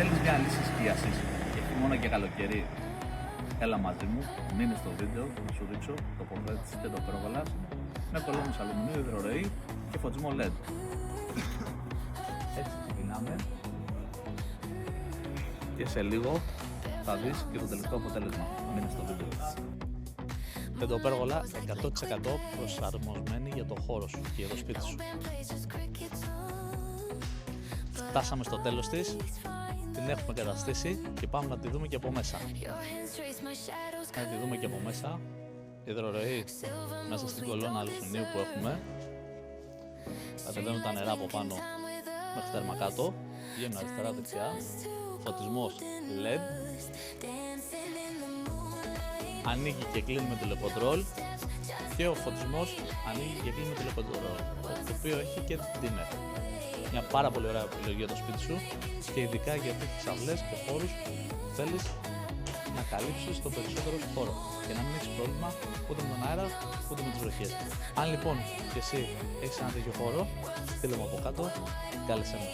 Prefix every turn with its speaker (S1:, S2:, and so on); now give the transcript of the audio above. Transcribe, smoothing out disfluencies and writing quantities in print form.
S1: θέλεις μια λύση σκίασης και χειμώνα και καλοκαίρι, έλα μαζί μου, μείνε στο βίντεο να σου δείξω τοποθέτηση και το πέρβολας με κολόνες αλουμινίου, υδρορροή και φωτισμό LED. Έτσι ξεκινάμε και σε λίγο θα δεις και το τελικό αποτέλεσμα. Μείνε στο βίντεο. Πεντοπέργολα 100% προσαρμοσμένη για το χώρο σου και για το σπίτι σου. Φτάσαμε στο τέλος της, την έχουμε καταστήσει και πάμε να τη δούμε και από μέσα. Να τη δούμε και από μέσα. Υδρορροή μέσα στην κολόνα αλουμινίου που έχουμε. Κατεβαίνουν τα νερά από πάνω μέχρι τέρμα κάτω. Βγαίνουν αριστερά δεξιά. Φωτισμός LED. Ανοίγει και κλείνει με τηλεκοντρόλ. Και ο φωτισμός ανοίγει και κλείνει με τηλεκοντρόλ. Το οποίο έχει και dimmer. Μια πάρα πολύ ωραία επιλογή για το σπίτι σου και ειδικά γιατί έχεις αυλές και χώρους που θέλεις να καλύψεις το περισσότερο χώρο και να μην έχεις πρόβλημα ούτε με τον αέρα ούτε με τις βροχές. Αν λοιπόν και εσύ έχεις ένα τέτοιο χώρο, στείλε μου από κάτω, κάλεσέ με.